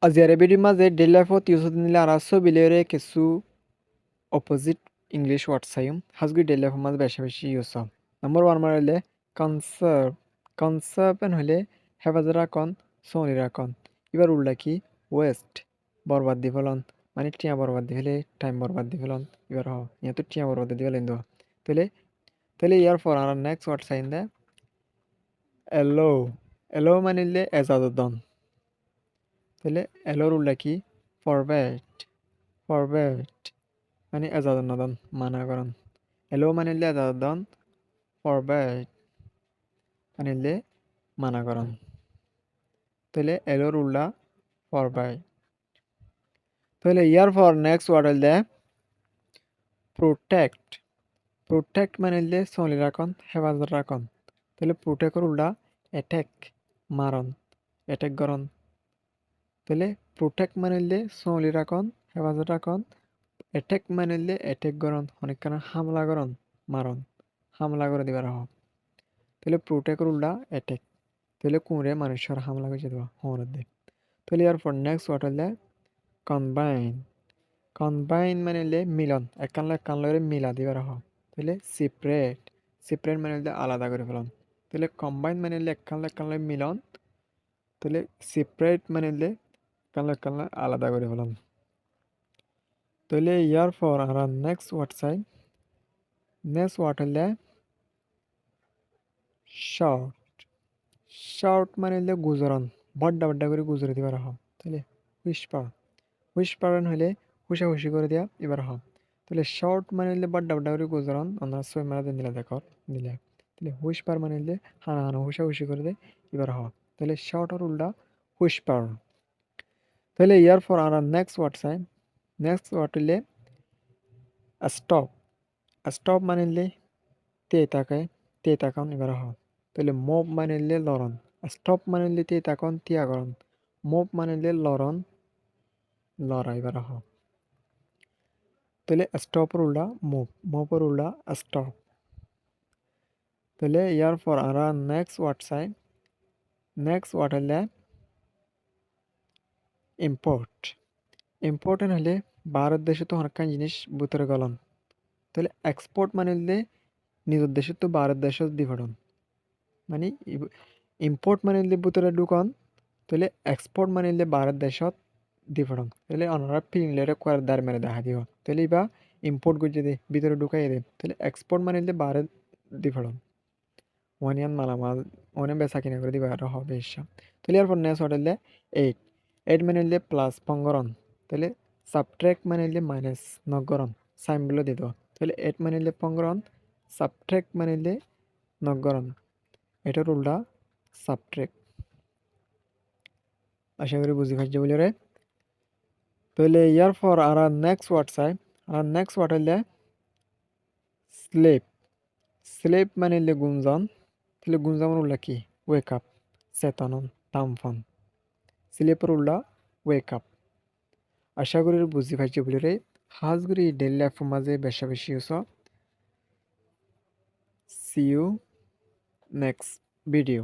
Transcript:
আজিয়ারে ভিডিওর মাঝে ডেইলি লাইফত ইউজ নিলে আরাসো বিলেরে কিছু অপোজিট ইংলিশ ওয়ার্ড সাইম হাজগি ডেইলি লাইফের মাঝে বেশি বেশি ইউজ হয়। নাম্বার ওয়ান মারলে কনসার্ভ কনসার্ভ হলে হেফাজত রাখন সনি রাখন। এবার উল্লা কি ওয়েস্ট বরবাদ দি ফেলন মানে টিয়া বরবাদ দি ফেলে টাইম বরবাদ দি ফেলন। এবার হ ইয়া তো টিয়া বরবাদ দি ফেলেন তো তাহলে তাহলে ইয়ার পর আর নেক্সট ওয়ার্ড সাইন দে এলো এলো মানিলে এজাজত দন। তাহলে এলোর উল্লা কি ফরব্যাট ফরব্যাট মানে এজাজত নদন মানা করন। এলো মানিলে এজাজত দন ফরব্যাট মানিলে মানা করন। তাহলে এলোর উল্লা ফরব্যাট। তাহলে ইয়ার পর নেক্সট ওয়ার্ড হইলে প্রোটেক্ট প্রোটেক্ট মানিলে সলি রাখন হেফাজত রাখন। তাহলে প্রোটেক্টর উল্লা অ্যাটাক মারন অ্যাটাক করন। তাহলে প্রোটেক্ট মানিলে সলি রাখন হেফাজত রাখন। অ্যাটাক মানিলে অ্যাটাক করন অনেকখানে হামলা করন মারন হামলা করে দিবার হোক। তাহলে প্রোটেক্টর উল্লা অ্যাটাক। তাহলে কুঁড়ে মানুষের হামলা করে দেওয়া হওয়ার দে। তাহলে ইয়ার পর নেক্সট ওয়ার্ড হইলে কম্বাইন কম্বাইন মানিলে মিলন একান লগে মিলা দিবার হোক। তাহলে সিপ্রেট সিপ্রেট মানিলে আলাদা করে ফেলন। তাহলে কম্বাইন মানিলে একান লগে মিলন। তাহলে সিপ্রেট মানিলে একান লগে আলাদা করে ফেলন। তাহলে ইয়ার পর আর নেক্সট ওয়ার্ড চাই। নেক্সট ওয়ার্ড হইলে শর্ট শর্ট মানিলে গুজরন বড্ডা বড্ডা করে গুজরে দিবার হোক। তাহলে হুইসপার হুইসপারন হইলে হুশাহুশি করে দেওয়া এবার হোক। তাহলে শর্ট মানিলে বড্ডা বড্ডা করে গুজরন আমরা ছয় মারা দিন দিলা দেখো দিলে। তাহলে হুইসপার মানিলে হানা হানা হুশাহুশি করে দে এবার হোক। তাহলে শর্ট আর উল্টা হুইসপার। তাহলে ইয়ার পর আর নেক্সট ওয়ার্ড চাই। নেক্সট ওয়ার্ড হইলে স্টপ স্টপ মানিলে তে তাকান এবার হোক। তাহলে মুভ মানিলে লরন স্টপ মানিলে তে তাকান তিয়া করন। মুভ মানিলে লরন লড়া এবার হোক। তাহলে স্টপর উল্টা মুভ মুভর উল্টা স্টপ। তাহলে ইয়ার পর আমরা নেক্সট ওয়ার্ড চাই। নেক্সট ওয়ার্ড হলে ইম্পোর্ট ইম্পোর্টেন্ট হলে ভারত দেশে তো অনেক জিনিস ভিতরে গলন। তাহলে এক্সপোর্ট মানে হলে নিজের দেশে তো ভারত দেশে দিফাড়ন মানে ইম্পোর্ট মানে হলে ভিতরে ঢুকন। তাহলে এক্সপোর্ট মানে হলে ভারত দেশত দিফাড়ন। তাহলে অনারা ফিনলেরে কোয়ার দার মেরে দেখা দিব। তাহলে বা ইম্পোর্ট করছে দে ভিতরে ঢুকাই দে। তাহলে এক্সপোর্ট মানে হলে ভারত দিফাড়ন ওয়ানিয়ান মালামাল ওনে বেচা কিনা করে দিবা আর হবে হিসাব। তাহলে এরপর নেক্সট ওয়ার্ড হলে এইট এইট মানে হলে প্লাস পঙ্গরন। তাহলে সাবট্রেক্ট মানে হলে মাইনাস নগরন সাইন বলে দিত। তাহলে এইট মানে হলে পঙ্গরন সাবট্রেক্ট মানে হলে নগরন এটার উল্টা সাবট্রেক্ট। আশা করি বুঝি পাইছে বলে রে। তাহলে ইয়ার পর আর নেক্সট ওয়ার্ড চাই। আর নেক্সট ওয়ার্ড হলে স্লেপ স্লেপ মানে হলে গুঞ্জন। তাহলে গুঞ্জন উল্লা কি ওয়েক আপ চেতনন তামফন। স্লেপর উল্লা ওয়েক আপ। আশা করি বুঝি পাইছে বলে রে। হাজগুড়ি ডেইলি লাইফের মাঝে বেশা বেশি হস। See you next video.